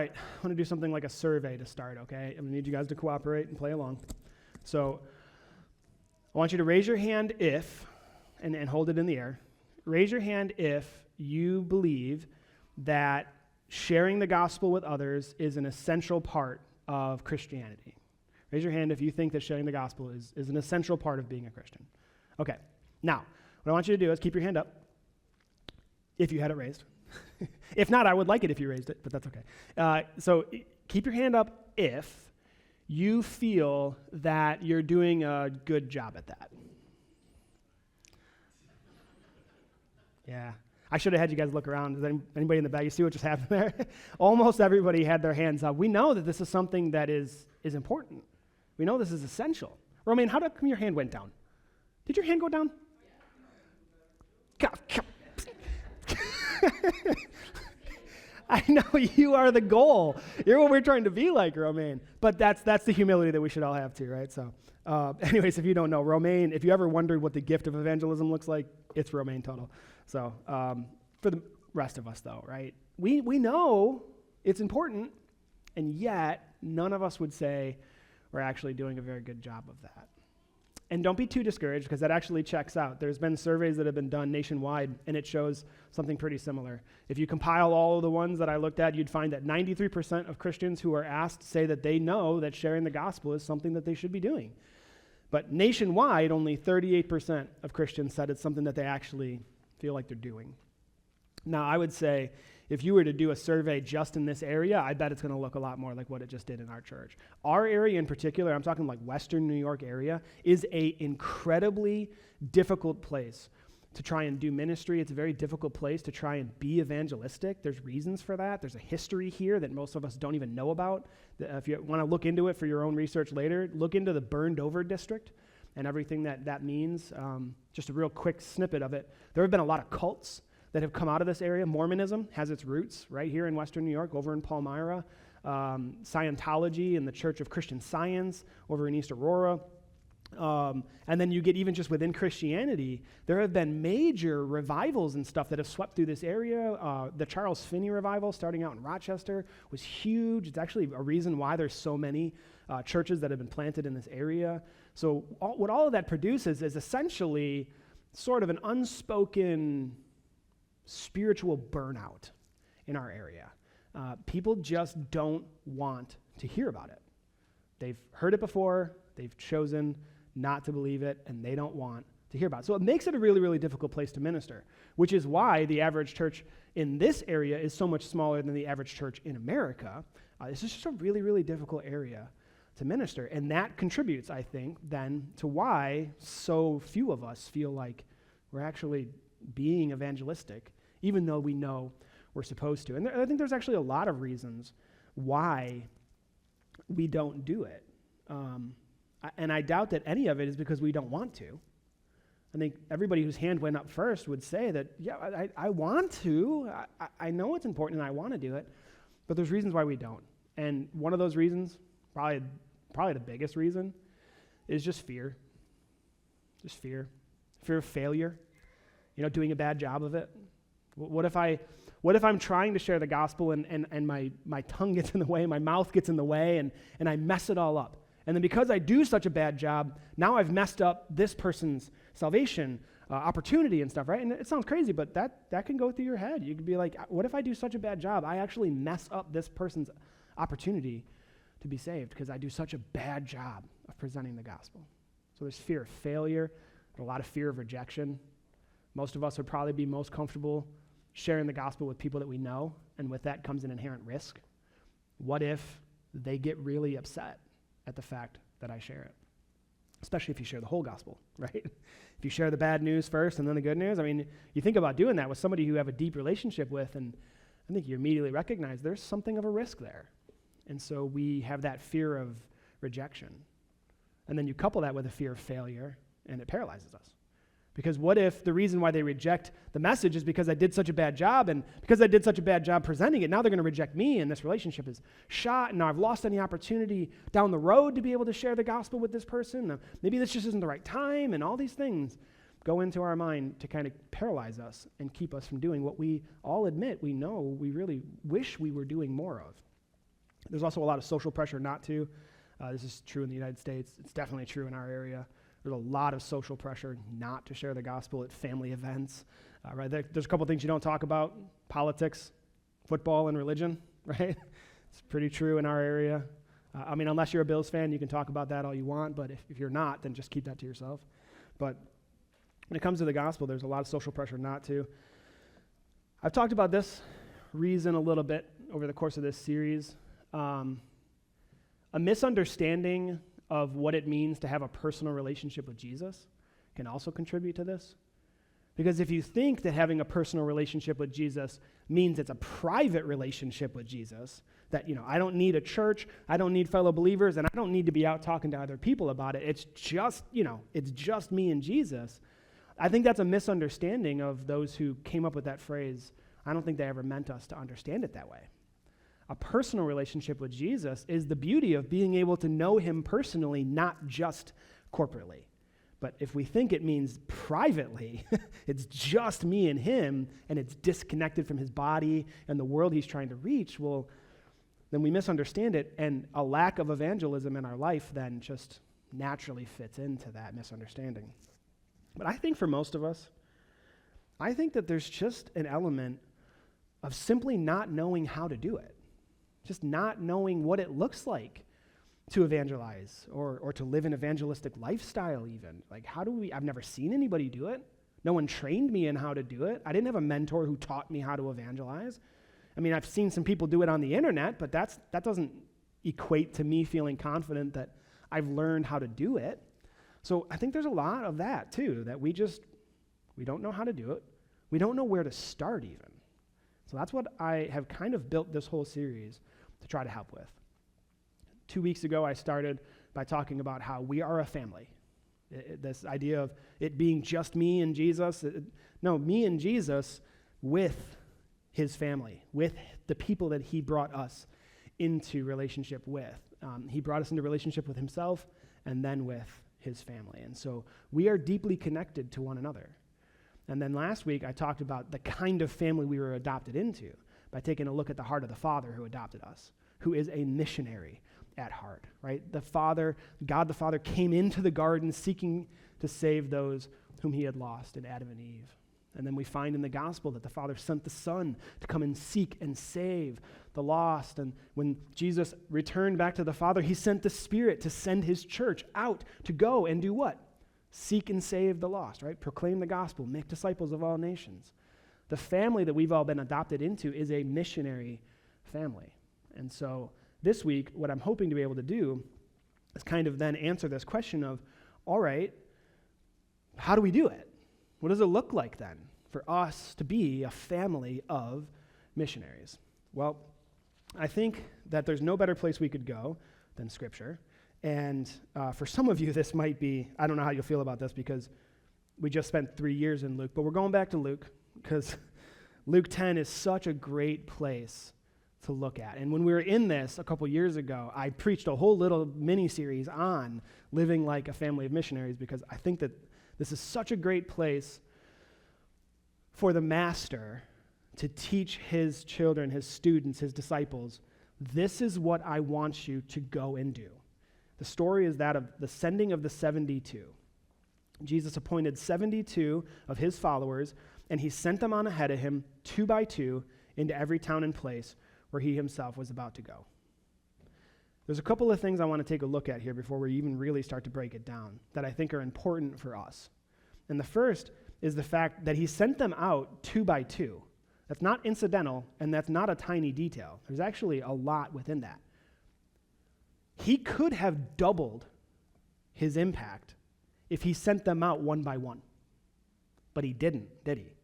right, I want to do something like a survey to start, okay? I'm going to need you guys to cooperate and play along. So I want you to raise your hand if, and hold it in the air. Raise your hand if you believe that sharing the gospel with others is an essential part of Christianity. Raise your hand if you think that sharing the gospel is an essential part of being a Christian. Okay. Now, what I want you to do is keep your hand up if you had it raised. If not, I would like it if you raised it, but that's okay. So keep your hand up if you feel that you're doing a good job at that. Yeah. I should have had you guys look around. Does anybody in the back, you see what just happened there? Almost everybody had their hands up. We know that this is something that is important. We know this is essential. Romaine, how come your hand went down? Did your hand go down? I know you are the goal. You're what we're trying to be like, Romaine. But that's the humility that we should all have too, right? So anyways, if you don't know, Romaine, if you ever wondered what the gift of evangelism looks like, it's Romaine total. So for the rest of us though, right? We know it's important, and yet none of us would say we're actually doing a very good job of that. And don't be too discouraged, because that actually checks out. There's been surveys that have been done nationwide, and it shows something pretty similar. If you compile all of the ones that I looked at, you'd find that 93% of Christians who are asked say that they know that sharing the gospel is something that they should be doing. But nationwide, only 38% of Christians said it's something that they actually feel like they're doing. Now, I would say, if you were to do a survey just in this area, I bet it's going to look a lot more like what it just did in our church. Our area in particular, I'm talking like Western New York area, is a incredibly difficult place to try and do ministry. It's a very difficult place to try and be evangelistic. There's reasons for that. There's a history here that most of us don't even know about. If you want to look into it for your own research later, look into the burned over district and everything that means. Just a real quick snippet of it. There have been a lot of cults that have come out of this area. Mormonism has its roots right here in Western New York, over in Palmyra. Scientology and the Church of Christian Science over in East Aurora. And then you get even just within Christianity, there have been major revivals and stuff that have swept through this area. The Charles Finney revival starting out in Rochester was huge. It's actually a reason why there's so many churches that have been planted in this area. So what all of that produces is essentially sort of an unspoken spiritual burnout in our area. People just don't want to hear about it. They've heard it before, they've chosen not to believe it, and they don't want to hear about it. So it makes it a really, really difficult place to minister, which is why the average church in this area is so much smaller than the average church in America. It's just a really, really difficult area to minister, and that contributes, I think, then to why so few of us feel like we're actually being evangelistic, even though we know we're supposed to. And I think there's actually a lot of reasons why we don't do it. And I doubt that any of it is because we don't want to. I think everybody whose hand went up first would say that, yeah, I want to. I know it's important and I want to do it, but there's reasons why we don't. And one of those reasons, probably the biggest reason, is just fear. Just fear. Fear of failure. Doing a bad job of it. What if I'm trying to share the gospel and my tongue gets in the way, my mouth gets in the way, and I mess it all up? And then because I do such a bad job, now I've messed up this person's salvation opportunity and stuff, right? And it sounds crazy, but that can go through your head. You could be like, what if I do such a bad job? I actually mess up this person's opportunity to be saved because I do such a bad job of presenting the gospel. So there's fear of failure, a lot of fear of rejection. Most of us would probably be most comfortable sharing the gospel with people that we know, and with that comes an inherent risk. What if they get really upset at the fact that I share it? Especially if you share the whole gospel, right? If you share the bad news first and then the good news, you think about doing that with somebody who you have a deep relationship with, and I think you immediately recognize there's something of a risk there. And so we have that fear of rejection. And then you couple that with a fear of failure, and it paralyzes us. Because what if the reason why they reject the message is because I did such a bad job, and because I did such a bad job presenting it, now they're going to reject me, and this relationship is shot, and now I've lost any opportunity down the road to be able to share the gospel with this person. Maybe this just isn't the right time, and all these things go into our mind to kind of paralyze us and keep us from doing what we all admit we know we really wish we were doing more of. There's also a lot of social pressure not to. This is true in the United States. It's definitely true in our area. There's a lot of social pressure not to share the gospel at family events. Right? There's a couple things you don't talk about: politics, football, and religion. Right? It's pretty true in our area. Unless you're a Bills fan, you can talk about that all you want. But if you're not, then just keep that to yourself. But when it comes to the gospel, there's a lot of social pressure not to. I've talked about this reason a little bit over the course of this series. A misunderstanding of what it means to have a personal relationship with Jesus can also contribute to this. Because if you think that having a personal relationship with Jesus means it's a private relationship with Jesus, that, I don't need a church, I don't need fellow believers, and I don't need to be out talking to other people about it. It's just, it's just me and Jesus. I think that's a misunderstanding of those who came up with that phrase. I don't think they ever meant us to understand it that way. A personal relationship with Jesus is the beauty of being able to know him personally, not just corporately. But if we think it means privately, it's just me and him, and it's disconnected from his body and the world he's trying to reach, well, then we misunderstand it, and a lack of evangelism in our life then just naturally fits into that misunderstanding. But I think for most of us, I think that there's just an element of simply not knowing how to do it, just not knowing what it looks like to evangelize or to live an evangelistic lifestyle even. Like, I've never seen anybody do it. No one trained me in how to do it. I didn't have a mentor who taught me how to evangelize. I've seen some people do it on the internet, but that doesn't equate to me feeling confident that I've learned how to do it. So I think there's a lot of that too, that we don't know how to do it. We don't know where to start even. So that's what I have kind of built this whole series to try to help with. 2 weeks ago, I started by talking about how we are a family. This idea of it being just me and Jesus. No, me and Jesus with his family, with the people that he brought us into relationship with. He brought us into relationship with himself and then with his family. And so we are deeply connected to one another. And then last week, I talked about the kind of family we were adopted into by taking a look at the heart of the Father who adopted us, who is a missionary at heart, right? God the Father came into the garden seeking to save those whom he had lost in Adam and Eve. And then we find in the gospel that the Father sent the Son to come and seek and save the lost. And when Jesus returned back to the Father, he sent the Spirit to send his church out to go and do what? Seek and save the lost, right? Proclaim the gospel, make disciples of all nations. The family that we've all been adopted into is a missionary family. And so this week, what I'm hoping to be able to do is kind of then answer this question of, all right, how do we do it? What does it look like then for us to be a family of missionaries? Well, I think that there's no better place we could go than Scripture. And for some of you, this might be, I don't know how you'll feel about this because we just spent 3 years in Luke, but we're going back to Luke because Luke 10 is such a great place to look at. And when we were in this a couple years ago, I preached a whole little mini-series on living like a family of missionaries because I think that this is such a great place for the master to teach his children, his students, his disciples, this is what I want you to go and do. The story is that of the sending of the 72. Jesus appointed 72 of his followers, and he sent them on ahead of him, 2 by 2, into every town and place where he himself was about to go. There's a couple of things I want to take a look at here before we even really start to break it down that I think are important for us. And the first is the fact that he sent them out 2 by 2. That's not incidental, and that's not a tiny detail. There's actually a lot within that. He could have doubled his impact if he sent them out 1 by 1. But he didn't, did he?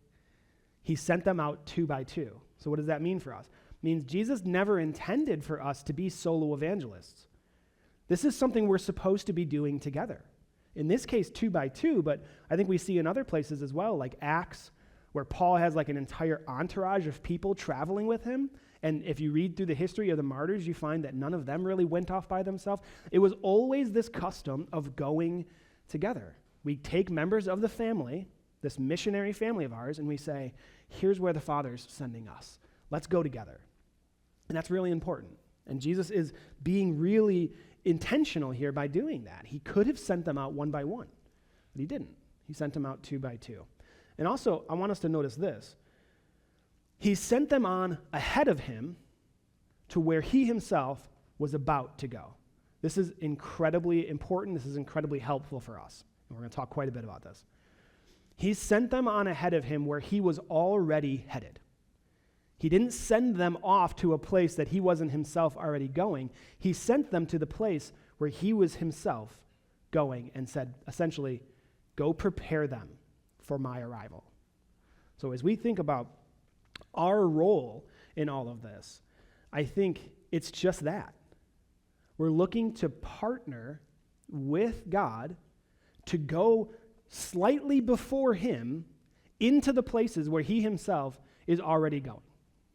He sent them out 2 by 2. So what does that mean for us? It means Jesus never intended for us to be solo evangelists. This is something we're supposed to be doing together. In this case, 2 by 2, but I think we see in other places as well, like Acts, where Paul has like an entire entourage of people traveling with him. And if you read through the history of the martyrs, you find that none of them really went off by themselves. It was always this custom of going together. We take members of the family, this missionary family of ours, and we say, here's where the Father's sending us. Let's go together. And that's really important. And Jesus is being really intentional here by doing that. He could have sent them out one by one, but he didn't. He sent them out two by two. And also, I want us to notice this. He sent them on ahead of him to where he himself was about to go. This is incredibly important. This is incredibly helpful for us. And we're going to talk quite a bit about this. He sent them on ahead of him where he was already headed. He didn't send them off to a place that he wasn't himself already going. He sent them to the place where he was himself going and said, essentially, go prepare them for my arrival. So as we think about our role in all of this, I think it's just that. We're looking to partner with God to go slightly before him into the places where he himself is already going.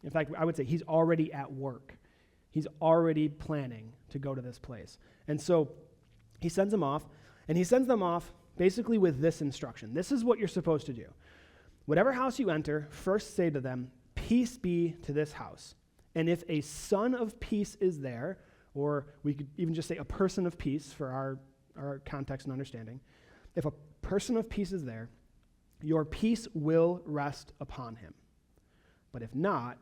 In fact, I would say he's already at work. He's already planning to go to this place. And so he sends them off, and he sends them off basically with this instruction. This is what you're supposed to do. Whatever house you enter, first say to them, peace be to this house. And if a son of peace is there, or we could even just say a person of peace for our context and understanding, if a person of peace is there, your peace will rest upon him. But if not,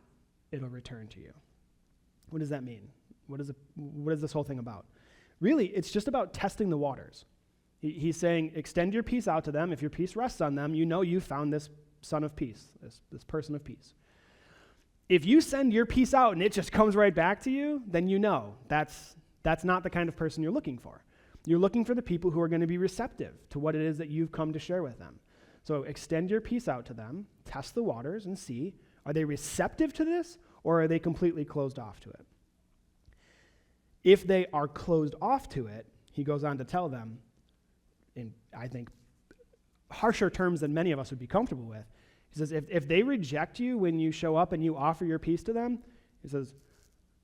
it'll return to you. What does that mean? What is this whole thing about? Really, it's just about testing the waters. He's saying, extend your peace out to them. If your peace rests on them, you know you found this son of peace, this person of peace. If you send your peace out and it just comes right back to you, then you know that's not the kind of person you're looking for. You're looking for the people who are going to be receptive to what it is that you've come to share with them. So extend your peace out to them, test the waters, and see, are they receptive to this, or are they completely closed off to it? If they are closed off to it, he goes on to tell them, in, I think, harsher terms than many of us would be comfortable with. He says, if they reject you when you show up and you offer your peace to them, he says,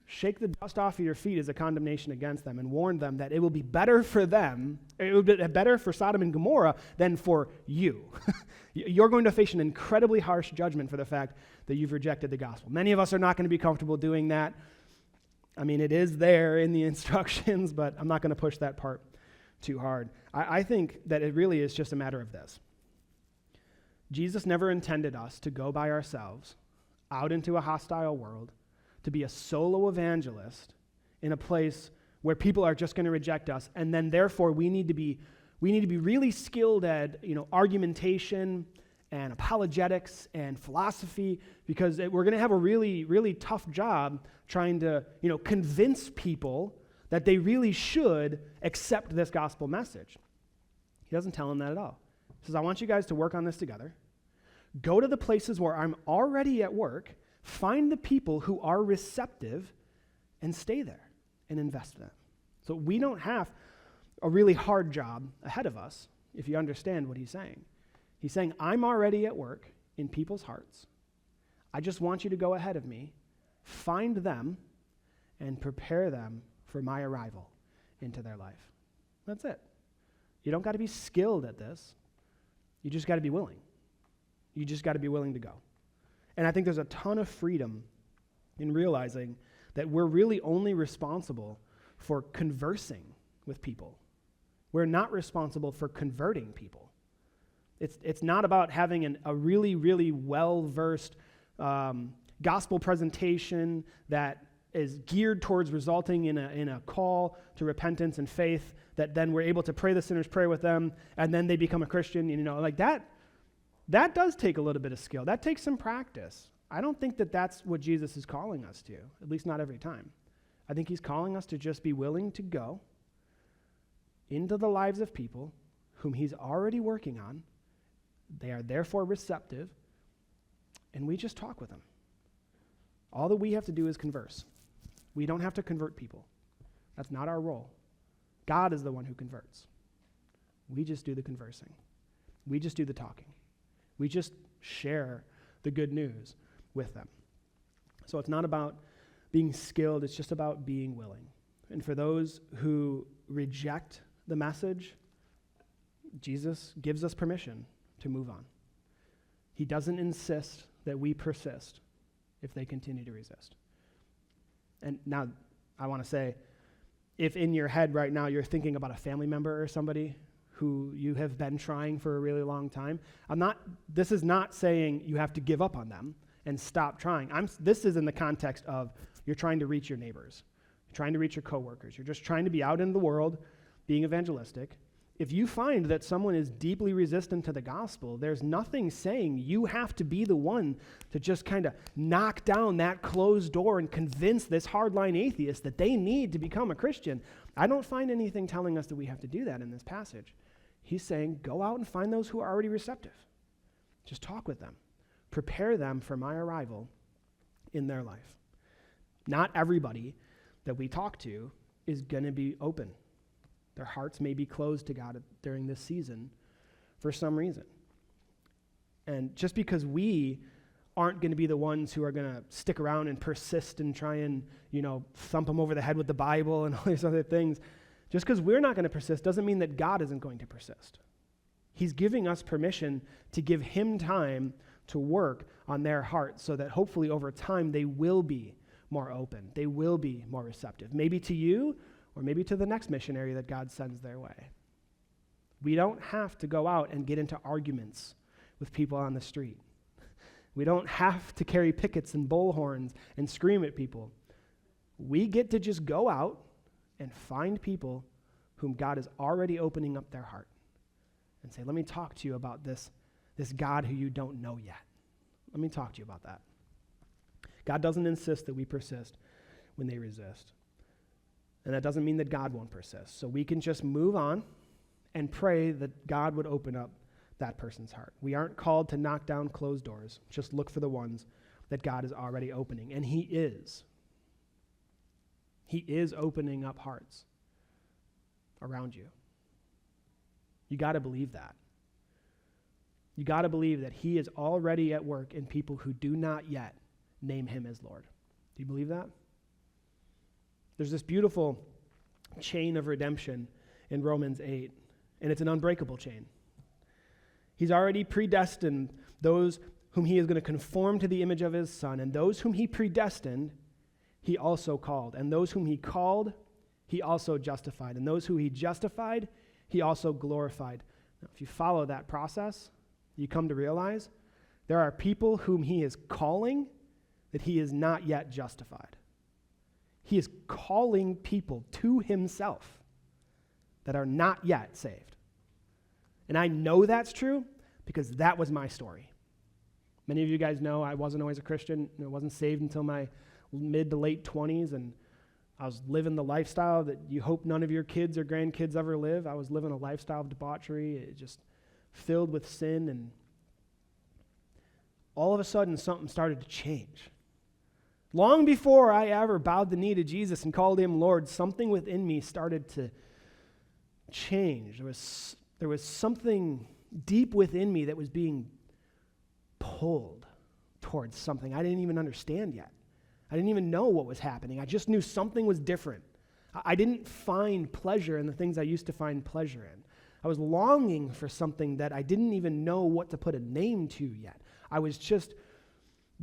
shake the dust off of your feet as a condemnation against them and warn them that it will be better for them, it will be better for Sodom and Gomorrah than for you. You're going to face an incredibly harsh judgment for the fact that you've rejected the gospel. Many of us are not going to be comfortable doing that. I mean, it is there in the instructions, but I'm not going to push that part too hard. I think that it really is just a matter of this. Jesus never intended us to go by ourselves out into a hostile world, to be a solo evangelist in a place where people are just going to reject us, and then therefore we need to be really skilled at argumentation and apologetics and philosophy, because we're going to have a really, really tough job trying to convince people that they really should accept this gospel message. He doesn't tell them that at all. He says, I want you guys to work on this together. Go to the places where I'm already at work, find the people who are receptive, and stay there and invest in them. So we don't have a really hard job ahead of us, if you understand what he's saying. He's saying, I'm already at work in people's hearts. I just want you to go ahead of me, find them, and prepare them for my arrival into their life. That's it. You don't got to be skilled at this. You just got to be willing. You just got to be willing to go. And I think there's a ton of freedom in realizing that we're really only responsible for conversing with people. We're not responsible for converting people. It's not about having a really, really well-versed gospel presentation that is geared towards resulting in a call to repentance and faith that then we're able to pray the sinner's prayer with them, and then they become a Christian. Like that does take a little bit of skill. That takes some practice. I don't think that that's what Jesus is calling us to, at least not every time. I think he's calling us to just be willing to go into the lives of people whom he's already working on. They are therefore receptive, and we just talk with them. All that we have to do is converse. We don't have to convert people. That's not our role. God is the one who converts. We just do the conversing. We just do the talking. We just share the good news with them. So it's not about being skilled, it's just about being willing. And for those who reject the message, Jesus gives us permission to move on. He doesn't insist that we persist if they continue to resist. And now, I want to say, if in your head right now you're thinking about a family member or somebody who you have been trying for a really long time, this is not saying you have to give up on them and stop trying. This is in the context of you're trying to reach your neighbors. You're trying to reach your coworkers. You're just trying to be out in the world being evangelistic. If you find that someone is deeply resistant to the gospel, there's nothing saying you have to be the one to just kind of knock down that closed door and convince this hardline atheist that they need to become a Christian. I don't find anything telling us that we have to do that in this passage. He's saying, go out and find those who are already receptive. Just talk with them. Prepare them for my arrival in their life. Not everybody that we talk to is going to be open. Their hearts may be closed to God during this season for some reason. And just because we aren't going to be the ones who are going to stick around and persist and try and, thump them over the head with the Bible and all these other things, just because we're not going to persist doesn't mean that God isn't going to persist. He's giving us permission to give him time to work on their hearts so that hopefully over time they will be more open. They will be more receptive. Maybe to you, or maybe to the next missionary that God sends their way. We don't have to go out and get into arguments with people on the street. We don't have to carry pickets and bullhorns and scream at people. We get to just go out and find people whom God is already opening up their heart and say, let me talk to you about this God who you don't know yet. Let me talk to you about that. God doesn't insist that we persist when they resist. And that doesn't mean that God won't persist. So we can just move on and pray that God would open up that person's heart. We aren't called to knock down closed doors. Just look for the ones that God is already opening. And he is. He is opening up hearts around you. You got to believe that. You got to believe that he is already at work in people who do not yet name him as Lord. Do you believe that? There's this beautiful chain of redemption in Romans 8, and it's an unbreakable chain. He's already predestined those whom he is going to conform to the image of his Son, and those whom he predestined, he also called. And those whom he called, he also justified. And those who he justified, he also glorified. Now, if you follow that process, you come to realize there are people whom he is calling that he is not yet justified. He is calling people to himself that are not yet saved. And I know that's true because that was my story. Many of you guys know I wasn't always a Christian. I wasn't saved until my mid to late 20s, and I was living the lifestyle that you hope none of your kids or grandkids ever live. I was living a lifestyle of debauchery, just filled with sin, and all of a sudden something started to change. Long before I ever bowed the knee to Jesus and called him Lord, something within me started to change. There was something deep within me that was being pulled towards something I didn't even understand yet. I didn't even know what was happening. I just knew something was different. I didn't find pleasure in the things I used to find pleasure in. I was longing for something that I didn't even know what to put a name to yet. I was just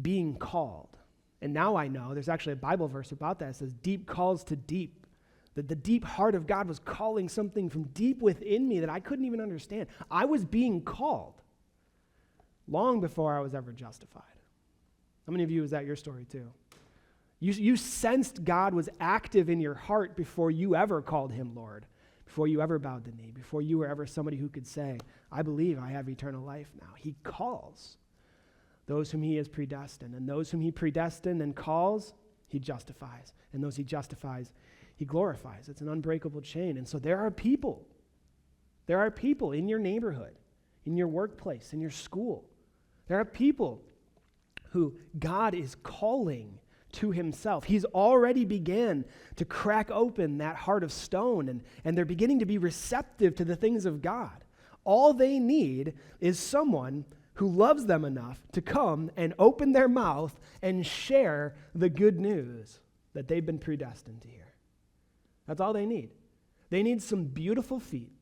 being called. And now I know, there's actually a Bible verse about that. It says, deep calls to deep. That the deep heart of God was calling something from deep within me that I couldn't even understand. I was being called long before I was ever justified. How many of you, is that your story too? You sensed God was active in your heart before you ever called him Lord, before you ever bowed the knee, before you were ever somebody who could say, I believe I have eternal life now. He calls those whom he has predestined, and those whom he predestined and calls, he justifies. And those he justifies, he glorifies. It's an unbreakable chain. And so there are people in your neighborhood, in your workplace, in your school. There are people who God is calling to himself. He's already began to crack open that heart of stone, and they're beginning to be receptive to the things of God. All they need is someone who loves them enough to come and open their mouth and share the good news that they've been predestined to hear. That's all they need. They need some beautiful feet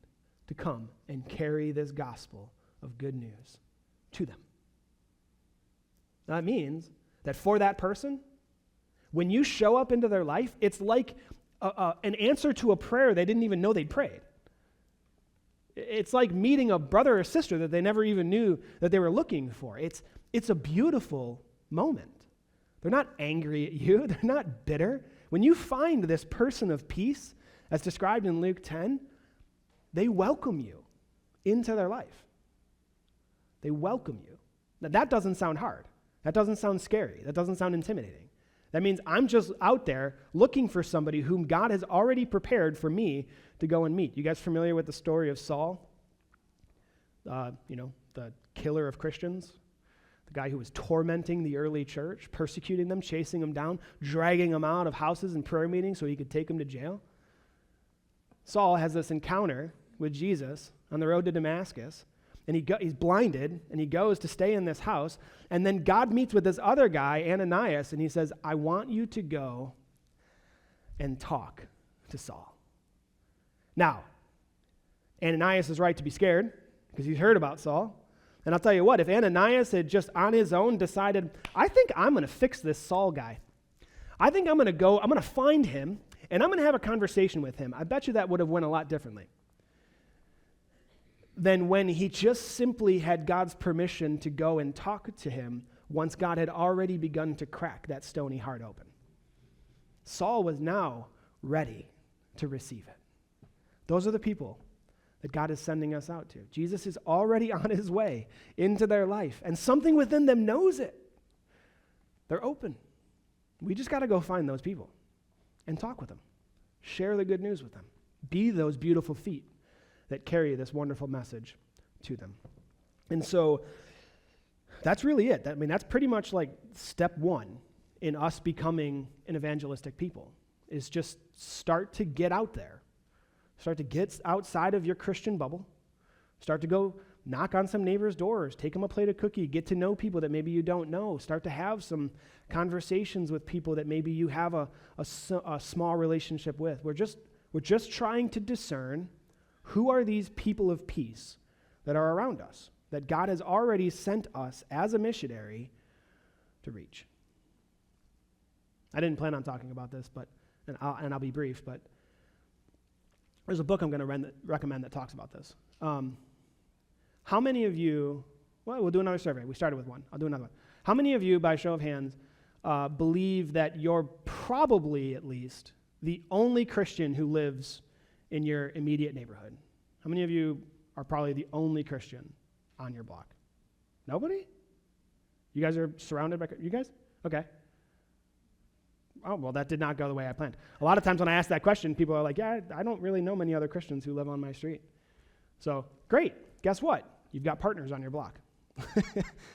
to come and carry this gospel of good news to them. That means that for that person, When you show up into their life, it's like an answer to a prayer they didn't even know they'd prayed. It's like meeting a brother or sister that they never even knew that they were looking for. It's a beautiful moment. They're not angry at you. They're not bitter. When you find this person of peace, as described in Luke 10, they welcome you into their life. They welcome you. Now, that doesn't sound hard. That doesn't sound scary. That doesn't sound intimidating. That means I'm just out there looking for somebody whom God has already prepared for me to go and meet. You guys familiar with the story of Saul? The killer of Christians? The guy who was tormenting the early church, persecuting them, chasing them down, dragging them out of houses and prayer meetings so he could take them to jail. Saul has this encounter with Jesus on the road to Damascus, and he's blinded, and he goes to stay in this house, and then God meets with this other guy, Ananias, and he says, I want you to go and talk to Saul. Now, Ananias is right to be scared, because he's heard about Saul. And I'll tell you what, if Ananias had just on his own decided, I think I'm going to fix this Saul guy. I think I'm going to find him, and I'm going to have a conversation with him. I bet you that would have went a lot differently than when he just simply had God's permission to go and talk to him once God had already begun to crack that stony heart open. Saul was now ready to receive it. Those are the people that God is sending us out to. Jesus is already on his way into their life, and something within them knows it. They're open. We just got to go find those people and talk with them. Share the good news with them. Be those beautiful feet that carry this wonderful message to them. And so that's really it. That's pretty much like step one in us becoming an evangelistic people, is just start to get out there. Start to get outside of your Christian bubble. Start to go knock on some neighbors' doors. Take them a plate of cookie. Get to know people that maybe you don't know. Start to have some conversations with people that maybe you have a small relationship with. We're just trying to discern who are these people of peace that are around us, that God has already sent us as a missionary to reach. I didn't plan on talking about this, and I'll be brief, but there's a book I'm going to recommend that talks about this. How many of you, we'll do another survey. We started with one. I'll do another one. How many of you, by show of hands, believe that you're probably, at least, the only Christian who lives in your immediate neighborhood? How many of you are probably the only Christian on your block? Nobody? You guys are surrounded by, you guys? Okay. Oh, well, that did not go the way I planned. A lot of times when I ask that question, people are like, yeah, I don't really know many other Christians who live on my street. So, great. Guess what? You've got partners on your block.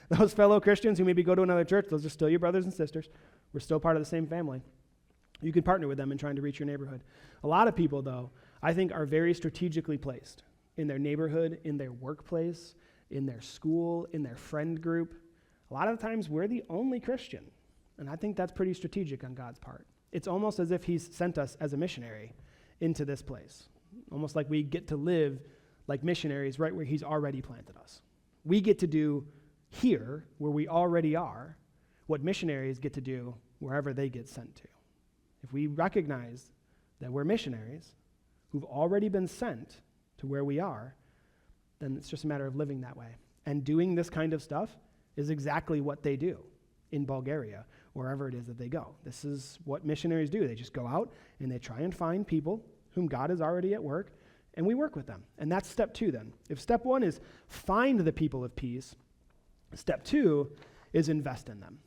Those fellow Christians who maybe go to another church, those are still your brothers and sisters. We're still part of the same family. You can partner with them in trying to reach your neighborhood. A lot of people, though, I think are very strategically placed in their neighborhood, in their workplace, in their school, in their friend group. A lot of times we're the only Christian. And I think that's pretty strategic on God's part. It's almost as if he's sent us as a missionary into this place. Almost like we get to live like missionaries right where he's already planted us. We get to do here, where we already are, what missionaries get to do wherever they get sent to. If we recognize that we're missionaries who've already been sent to where we are, then it's just a matter of living that way. And doing this kind of stuff is exactly what they do in Bulgaria, wherever it is that they go. This is what missionaries do. They just go out and they try and find people whom God is already at work, and we work with them. And that's step two then. If step one is find the people of peace, step two is invest in them.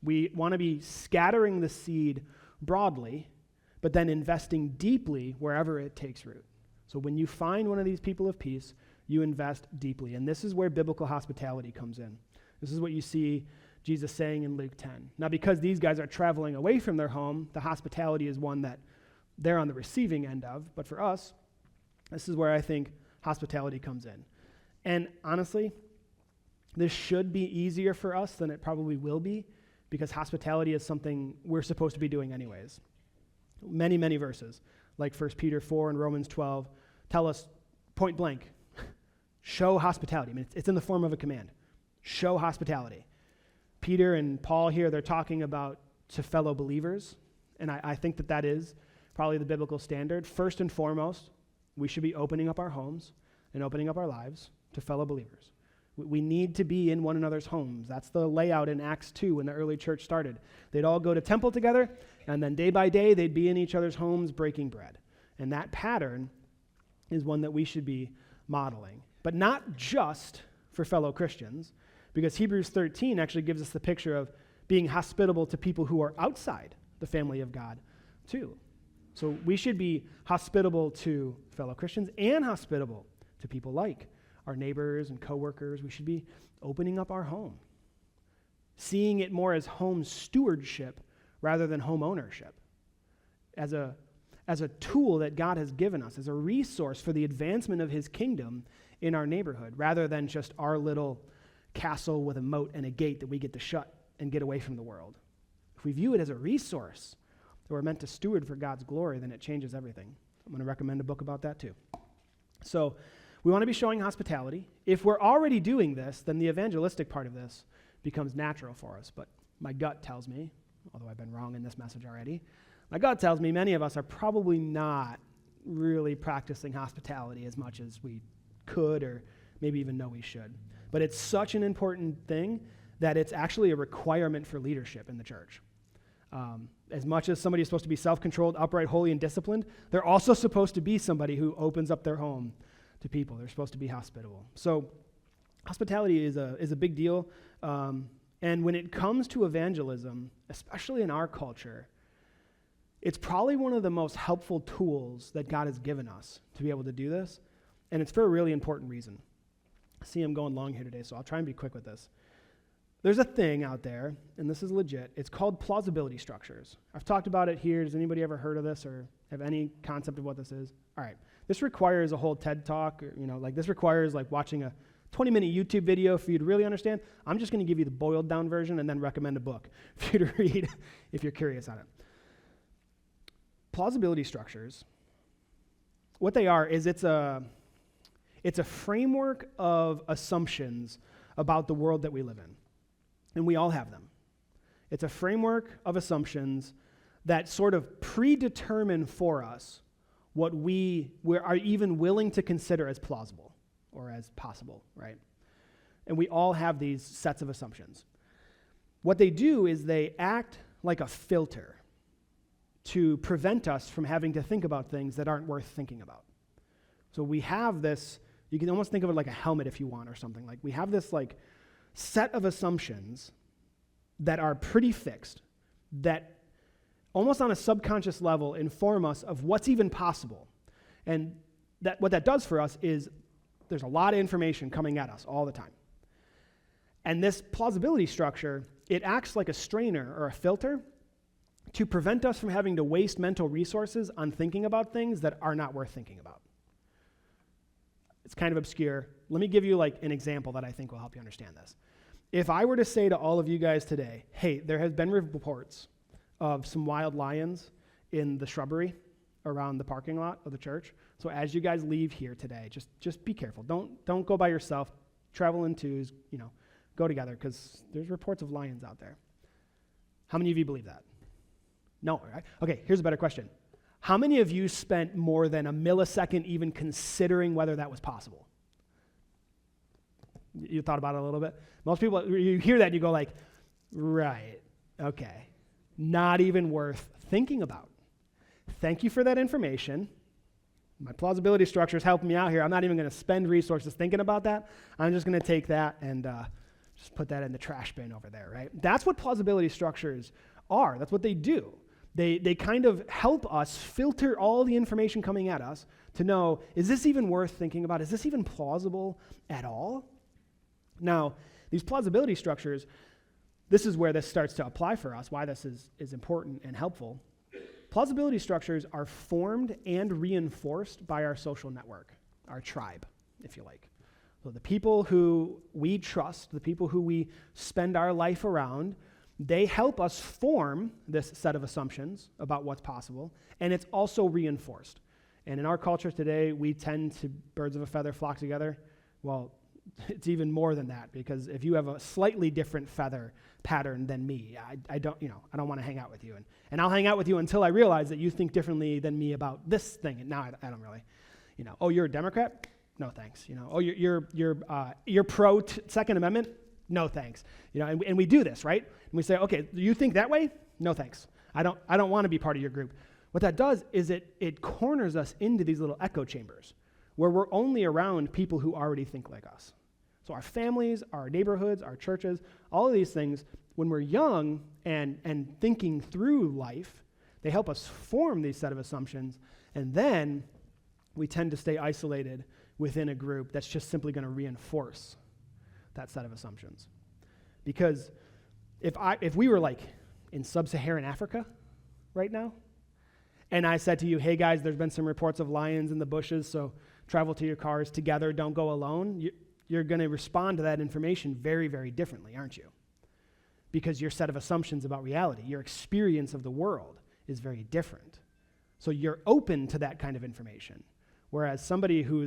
We want to be scattering the seed broadly, but then investing deeply wherever it takes root. So when you find one of these people of peace, you invest deeply. And this is where biblical hospitality comes in. This is what you see Jesus saying in Luke 10. Now, because these guys are traveling away from their home, the hospitality is one that they're on the receiving end of. But for us, this is where I think hospitality comes in. And honestly, this should be easier for us than it probably will be, because hospitality is something we're supposed to be doing anyways. Many, many verses, like 1 Peter 4 and Romans 12, tell us point blank, show hospitality. I mean, it's in the form of a command. Show hospitality. Peter and Paul here, they're talking about to fellow believers, and I think that is probably the biblical standard. First and foremost, we should be opening up our homes and opening up our lives to fellow believers. We need to be in one another's homes. That's the layout in Acts 2 when the early church started. They'd all go to temple together, and then day by day, they'd be in each other's homes breaking bread. And that pattern is one that we should be modeling. But not just for fellow Christians, because Hebrews 13 actually gives us the picture of being hospitable to people who are outside the family of God, too. So we should be hospitable to fellow Christians and hospitable to people like our neighbors and coworkers. We should be opening up our home, seeing it more as home stewardship rather than home ownership, as a tool that God has given us, as a resource for the advancement of his kingdom in our neighborhood, rather than just our little castle with a moat and a gate that we get to shut and get away from the world. If we view it as a resource that we're meant to steward for God's glory, then it changes everything. I'm going to recommend a book about that too. So we want to be showing hospitality. If we're already doing this, then the evangelistic part of this becomes natural for us. But my gut tells me, although I've been wrong in this message already, my gut tells me many of us are probably not really practicing hospitality as much as we could or maybe even know we should. But it's such an important thing that it's actually a requirement for leadership in the church. As much as somebody is supposed to be self-controlled, upright, holy, and disciplined, they're also supposed to be somebody who opens up their home to people. They're supposed to be hospitable. So hospitality is a big deal. And when it comes to evangelism, especially in our culture, it's probably one of the most helpful tools that God has given us to be able to do this. And it's for a really important reason. I see I'm going long here today, so I'll try and be quick with this. There's a thing out there, and this is legit. It's called plausibility structures. I've talked about it here. Has anybody ever heard of this or have any concept of what this is? All right. This requires a whole TED talk, or, this requires watching a 20-minute YouTube video for you to really understand. I'm just going to give you the boiled down version and then recommend a book for you to read if you're curious on it. Plausibility structures, what they are is it's a framework of assumptions about the world that we live in. And we all have them. It's a framework of assumptions that sort of predetermine for us what we are even willing to consider as plausible or as possible, right? And we all have these sets of assumptions. What they do is they act like a filter to prevent us from having to think about things that aren't worth thinking about. So we have this, you can almost think of it like a helmet if you want or something. We have this set of assumptions that are pretty fixed, that almost on a subconscious level inform us of what's even possible. And that what that does for us is there's a lot of information coming at us all the time. And this plausibility structure, it acts like a strainer or a filter to prevent us from having to waste mental resources on thinking about things that are not worth thinking about. It's kind of obscure. Let me give you an example that I think will help you understand this. If I were to say to all of you guys today, hey, there has been reports of some wild lions in the shrubbery around the parking lot of the church. So as you guys leave here today, just be careful. Don't go by yourself. Travel in twos, go together because there's reports of lions out there. How many of you believe that? No, right? Okay, here's a better question. How many of you spent more than a millisecond even considering whether that was possible? You thought about it a little bit? Most people, you hear that and you go right, okay. Not even worth thinking about. Thank you for that information. My plausibility structure is helping me out here. I'm not even going to spend resources thinking about that. I'm just going to take that and just put that in the trash bin over there, right? That's what plausibility structures are. That's what they do. They kind of help us filter all the information coming at us to know, is this even worth thinking about? Is this even plausible at all? Now, these plausibility structures, this is where this starts to apply for us, why this is important and helpful. Plausibility structures are formed and reinforced by our social network, our tribe, if you like. So the people who we trust, the people who we spend our life around, they help us form this set of assumptions about what's possible, and it's also reinforced. And in our culture today, we tend to, birds of a feather flock together. Well, it's even more than that, because if you have a slightly different feather pattern than me, I don't want to hang out with you. And I'll hang out with you until I realize that you think differently than me about this thing. And now I don't really, oh, you're a Democrat? No, thanks. Oh, you're pro Second Amendment? No, thanks. And we do this, right? And we say, okay, you think that way? No, thanks. I don't want to be part of your group. What that does is it corners us into these little echo chambers where we're only around people who already think like us. So our families, our neighborhoods, our churches, all of these things, when we're young and thinking through life, they help us form these set of assumptions, and then we tend to stay isolated within a group that's just simply going to reinforce that set of assumptions. Because if we were like in sub-Saharan Africa right now, and I said to you, hey guys, there's been some reports of lions in the bushes, so travel to your cars together, don't go alone, you're going to respond to that information very, very differently, aren't you? Because your set of assumptions about reality, your experience of the world is very different. So you're open to that kind of information. Whereas somebody who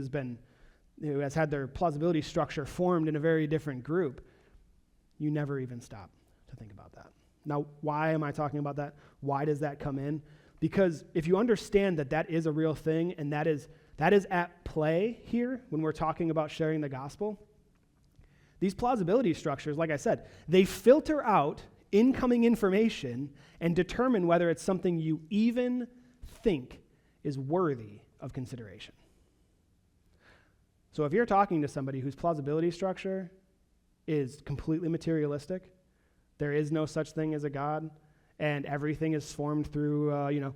has had their plausibility structure formed in a very different group, you never even stop to think about that. Now, why am I talking about that? Why does that come in? Because if you understand that that is a real thing and that is at play here when we're talking about sharing the gospel, these plausibility structures, like I said, they filter out incoming information and determine whether it's something you even think is worthy of consideration. So if you're talking to somebody whose plausibility structure is completely materialistic, there is no such thing as a God, and everything is formed through,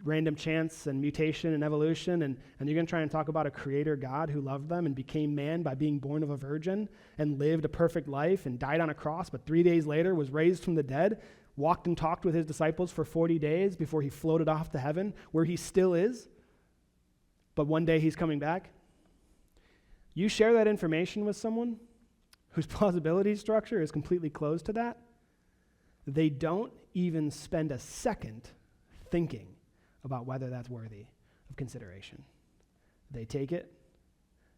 random chance and mutation and evolution, and you're going to try and talk about a creator God who loved them and became man by being born of a virgin and lived a perfect life and died on a cross, but 3 days later was raised from the dead, walked and talked with his disciples for 40 days before he floated off to heaven, where he still is, but one day he's coming back. You share that information with someone whose plausibility structure is completely closed to that, they don't even spend a second thinking about whether that's worthy of consideration. They take it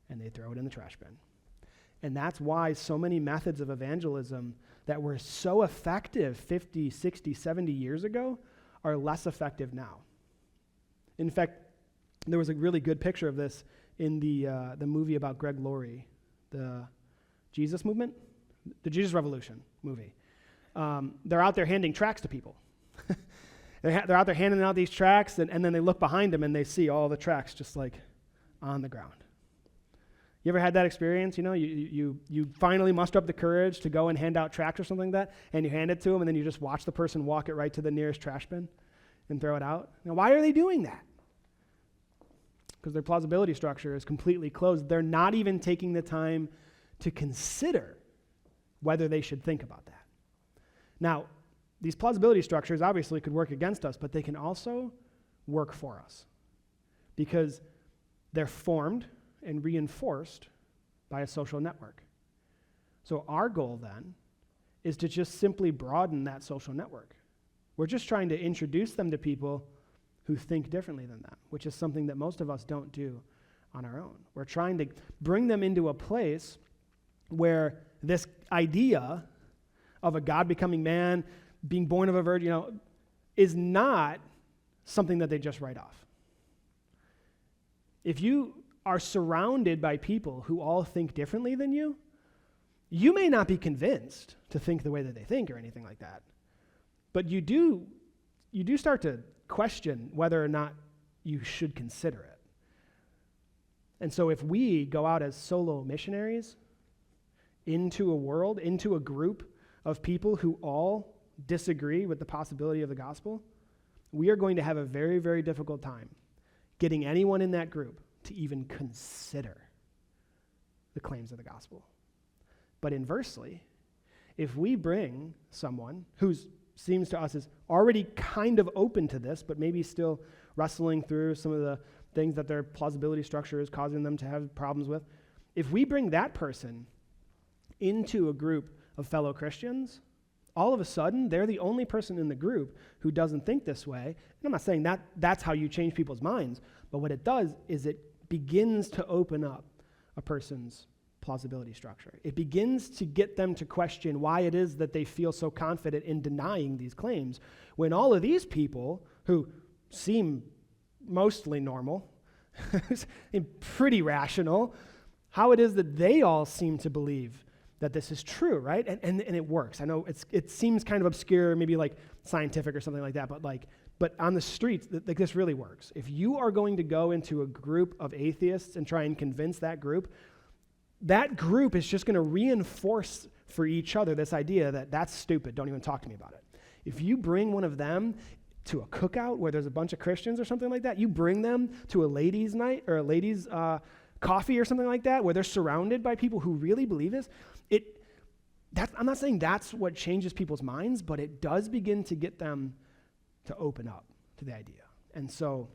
and they throw it in the trash bin. And that's why so many methods of evangelism that were so effective 50, 60, 70 years ago are less effective now. In fact, there was a really good picture of this in the movie about Greg Laurie, the Jesus movement, the Jesus Revolution movie. They're out there handing tracts to people. They're out there handing out these tracts, and then they look behind them and they see all the tracts just like on the ground. You ever had that experience? You finally muster up the courage to go and hand out tracts or something like that, and you hand it to them, and then you just watch the person walk it right to the nearest trash bin and throw it out. Now, why are they doing that? Because their plausibility structure is completely closed. They're not even taking the time to consider whether they should think about that. Now, these plausibility structures obviously could work against us, but they can also work for us because they're formed and reinforced by a social network. So our goal then is to just simply broaden that social network. We're just trying to introduce them to people who think differently than them, which is something that most of us don't do on our own. We're trying to bring them into a place where this idea of a God becoming man, being born of a virgin, is not something that they just write off. If you are surrounded by people who all think differently than you, you may not be convinced to think the way that they think or anything like that. But you do start to question whether or not you should consider it. And so if we go out as solo missionaries into a world, into a group of people who all disagree with the possibility of the gospel, we are going to have a very, very difficult time getting anyone in that group to even consider the claims of the gospel. But inversely, if we bring someone who seems to us is already kind of open to this, but maybe still wrestling through some of the things that their plausibility structure is causing them to have problems with, if we bring that person into a group of fellow Christians, all of a sudden, they're the only person in the group who doesn't think this way. And I'm not saying that that's how you change people's minds, but what it does is it begins to open up a person's plausibility structure. It begins to get them to question why it is that they feel so confident in denying these claims when all of these people who seem mostly normal and pretty rational, how it is that they all seem to believe that this is true, right? And it works. I know it seems kind of obscure, maybe like scientific or something like that, but on the streets, like this really works. If you are going to go into a group of atheists and try and convince that group is just going to reinforce for each other this idea that that's stupid, don't even talk to me about it. If you bring one of them to a cookout where there's a bunch of Christians or something like that, you bring them to a ladies' night or a ladies' coffee or something like that where they're surrounded by people who really believe this, I'm not saying that's what changes people's minds, but it does begin to get them to open up to the idea. And so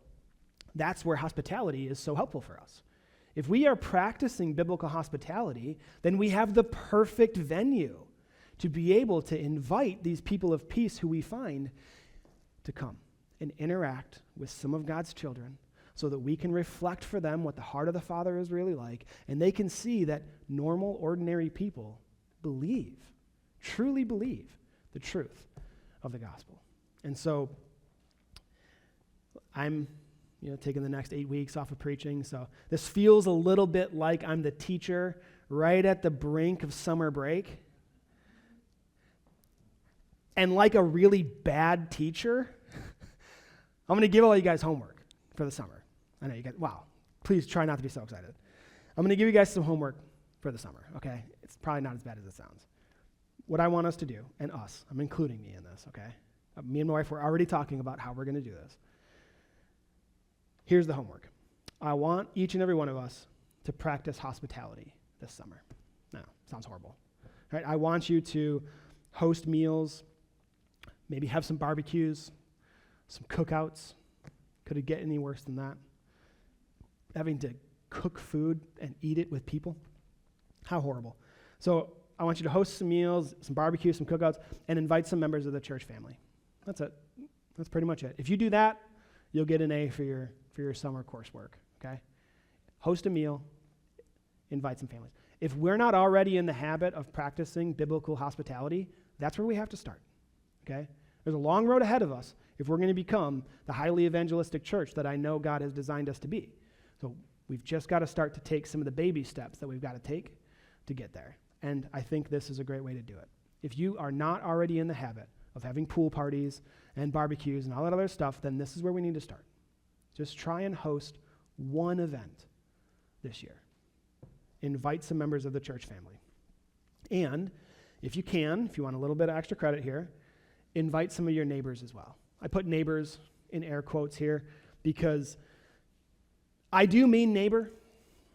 that's where hospitality is so helpful for us. If we are practicing biblical hospitality, then we have the perfect venue to be able to invite these people of peace who we find to come and interact with some of God's children so that we can reflect for them what the heart of the Father is really like, and they can see that normal, ordinary people truly believe the truth of the gospel. And so I'm taking the next 8 weeks off of preaching, so this feels a little bit like I'm the teacher right at the brink of summer break. And like a really bad teacher, I'm going to give all you guys homework for the summer. I know you guys, wow, please try not to be so excited. I'm going to give you guys some homework for the summer, okay? It's probably not as bad as it sounds. What I want us to do, and us, I'm including me in this, okay? Me and my wife, we're already talking about how we're going to do this. Here's the homework. I want each and every one of us to practice hospitality this summer. No, sounds horrible. All right, I want you to host meals, maybe have some barbecues, some cookouts. Could it get any worse than that? Having to cook food and eat it with people. How horrible. So I want you to host some meals, some barbecues, some cookouts, and invite some members of the church family. That's it. That's pretty much it. If you do that, you'll get an A for your summer coursework, okay? Host a meal, invite some families. If we're not already in the habit of practicing biblical hospitality, that's where we have to start, okay? There's a long road ahead of us if we're going to become the highly evangelistic church that I know God has designed us to be. So we've just got to start to take some of the baby steps that we've got to take to get there. And I think this is a great way to do it. If you are not already in the habit of having pool parties and barbecues and all that other stuff, then this is where we need to start. Just try and host one event this year. Invite some members of the church family. And if you want a little bit of extra credit here, invite some of your neighbors as well. I put neighbors in air quotes here because I do mean neighbor.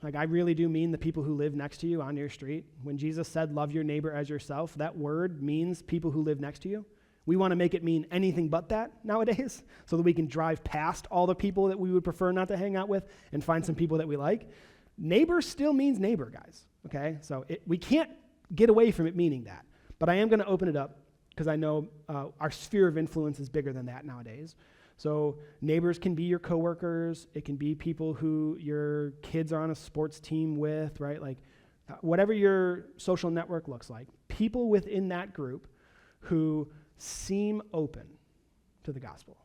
Like, I really do mean the people who live next to you on your street. When Jesus said, love your neighbor as yourself, that word means people who live next to you. We want to make it mean anything but that nowadays so that we can drive past all the people that we would prefer not to hang out with and find some people that we like. Neighbor still means neighbor, guys, okay? So we can't get away from it meaning that. But I am going to open it up because I know our sphere of influence is bigger than that nowadays. So neighbors can be your coworkers. It can be people who your kids are on a sports team with, right? Like whatever your social network looks like, people within that group who seem open to the gospel.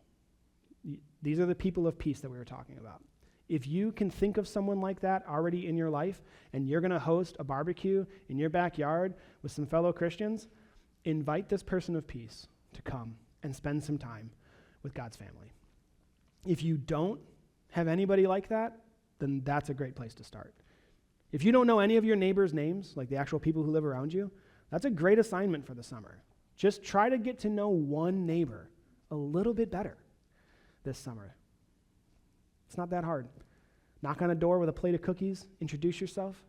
These are the people of peace that we were talking about. If you can think of someone like that already in your life and you're going to host a barbecue in your backyard with some fellow Christians, invite this person of peace to come and spend some time with God's family. If you don't have anybody like that, then that's a great place to start. If you don't know any of your neighbors' names, like the actual people who live around you, that's a great assignment for the summer. Just try to get to know one neighbor a little bit better this summer. It's not that hard. Knock on a door with a plate of cookies, introduce yourself.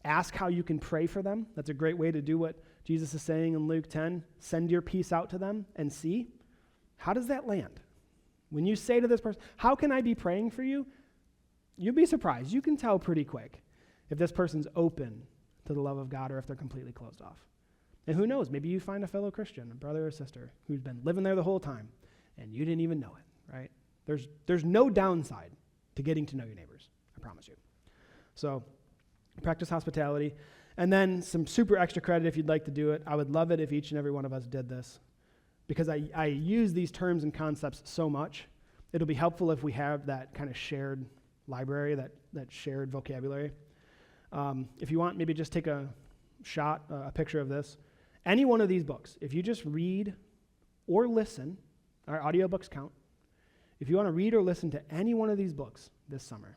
Ask how you can pray for them. That's a great way to do what Jesus is saying in Luke 10. Send your peace out to them and see. How does that land? When you say to this person, how can I be praying for you? You'll be surprised. You can tell pretty quick if this person's open to the love of God or if they're completely closed off. And who knows, maybe you find a fellow Christian, a brother or sister, who's been living there the whole time, and you didn't even know it, right? There's no downside to getting to know your neighbors, I promise you. So Practice hospitality. And then some super extra credit if you'd like to do it. I would love it if each and every one of us did this, because I use these terms and concepts so much. It'll be helpful if we have that kind of shared library, that shared vocabulary. If you want, maybe just take a picture of this. Any one of these books, if you just read or listen, our audiobooks count. If you want to read or listen to any one of these books this summer,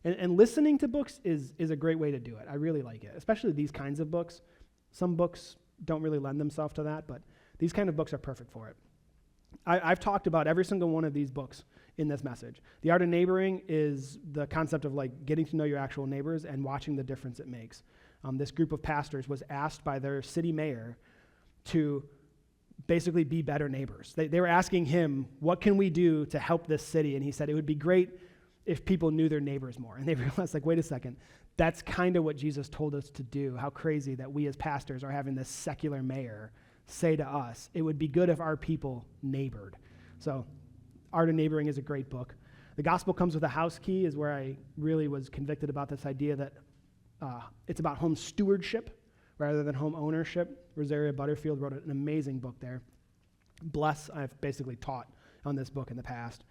and listening to books is a great way to do it. I really like it, especially these kinds of books. Some books don't really lend themselves to that, but these kind of books are perfect for it. I've talked about every single one of these books in this message. The Art of Neighboring is the concept of like getting to know your actual neighbors and watching the difference it makes. This group of pastors was asked by their city mayor to basically be better neighbors. They were asking him, what can we do to help this city? And he said it would be great if people knew their neighbors more. And they realized, like, wait a second, that's kind of what Jesus told us to do. How crazy that we as pastors are having this secular mayor say to us, it would be good if our people neighbored. So Art of Neighboring is a great book. The Gospel Comes with a House Key is where I really was convicted about this idea that it's about home stewardship rather than home ownership. Rosaria Butterfield wrote an amazing book there. Bless, I've basically taught on this book in the past.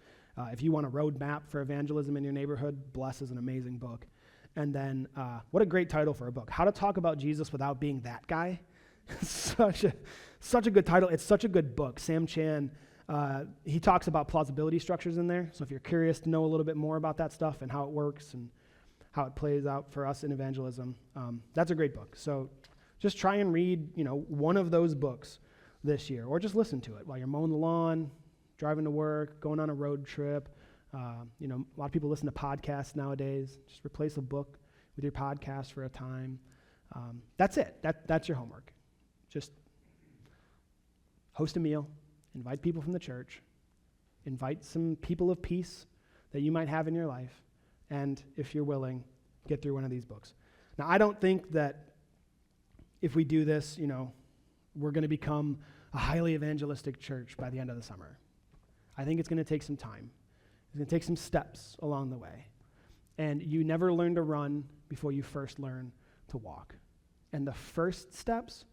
If you want a roadmap for evangelism in your neighborhood, Bless is an amazing book. And then, what a great title for a book. How to Talk About Jesus Without Being That Guy. Such a good title. It's such a good book. Sam Chan, he talks about plausibility structures in there. So if you're curious to know a little bit more about that stuff and how it works and how it plays out for us in evangelism, that's a great book. So just try and read, one of those books this year, or just listen to it while you're mowing the lawn, driving to work, going on a road trip. A lot of people listen to podcasts nowadays. Just replace a book with your podcast for a time. That's it. That's your homework. Just host a meal, invite people from the church, invite some people of peace that you might have in your life, and if you're willing, get through one of these books. Now, I don't think that if we do this, we're going to become a highly evangelistic church by the end of the summer. I think it's going to take some time. It's going to take some steps along the way. And you never learn to run before you first learn to walk. And the first steps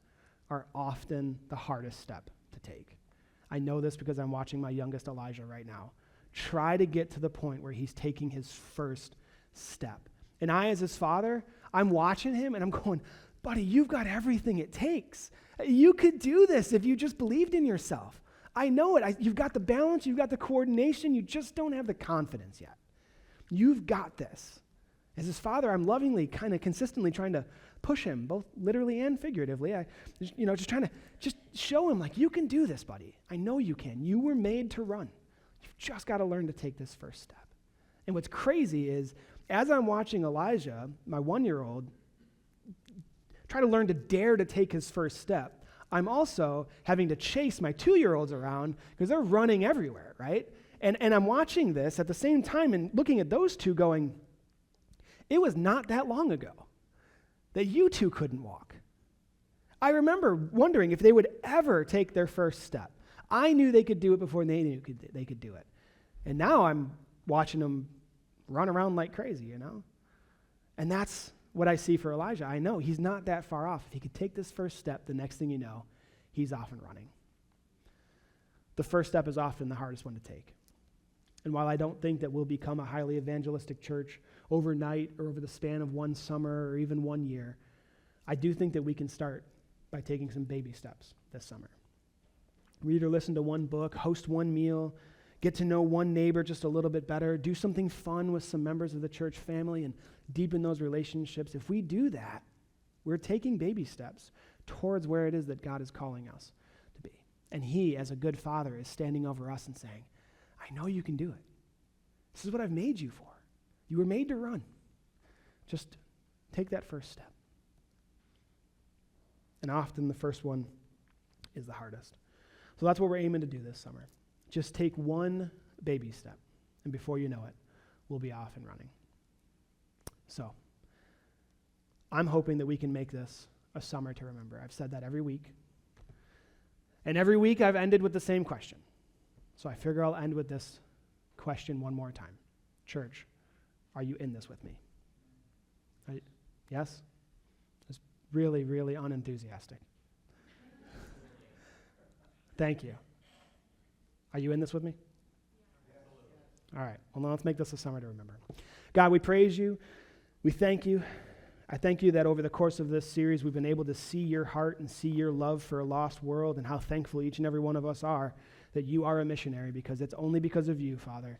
are often the hardest step to take. I know this because I'm watching my youngest Elijah right now try to get to the point where he's taking his first step. And I, as his father, I'm watching him and I'm going, buddy, you've got everything it takes. You could do this if you just believed in yourself. I know it. You've got the balance. You've got the coordination. You just don't have the confidence yet. You've got this. As his father, I'm lovingly, kind of consistently trying to push him, both literally and figuratively. Just trying to just show him, like, you can do this, buddy. I know you can. You were made to run. You've just got to learn to take this first step. And what's crazy is, as I'm watching Elijah, my 1-year-old, try to learn to dare to take his first step, I'm also having to chase my 2-year-olds around because they're running everywhere, right? And I'm watching this at the same time and looking at those two going, it was not that long ago that you two couldn't walk. I remember wondering if they would ever take their first step. I knew they could do it before they knew they could do it. And now I'm watching them run around like crazy, And that's what I see for Elijah. I know he's not that far off. If he could take this first step, the next thing you know, he's off and running. The first step is often the hardest one to take. And while I don't think that we'll become a highly evangelistic church overnight or over the span of one summer or even 1 year, I do think that we can start by taking some baby steps this summer. Read or listen to one book, host one meal, get to know one neighbor just a little bit better, do something fun with some members of the church family and deepen those relationships. If we do that, we're taking baby steps towards where it is that God is calling us to be. And he, as a good father, is standing over us and saying, I know you can do it. This is what I've made you for. You were made to run. Just take that first step. And often the first one is the hardest. So that's what we're aiming to do this summer. Just take one baby step, and before you know it, we'll be off and running. So I'm hoping that we can make this a summer to remember. I've said that every week. And every week I've ended with the same question. So I figure I'll end with this question one more time. Church, are you in this with me? Yes? It's really, really unenthusiastic. Thank you. Are you in this with me? All right. Well, now let's make this a summer to remember. God, we praise you. We thank you. I thank you that over the course of this series, we've been able to see your heart and see your love for a lost world and how thankful each and every one of us are that you are a missionary, because it's only because of you, Father,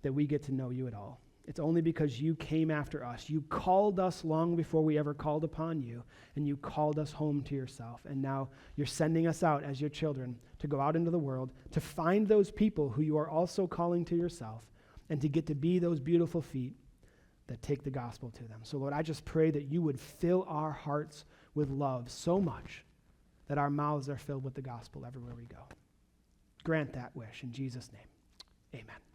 that we get to know you at all. It's only because you came after us. You called us long before we ever called upon you, and you called us home to yourself. And now you're sending us out as your children to go out into the world, to find those people who you are also calling to yourself, and to get to be those beautiful feet that take the gospel to them. So, Lord, I just pray that you would fill our hearts with love so much that our mouths are filled with the gospel everywhere we go. Grant that wish in Jesus' name. Amen.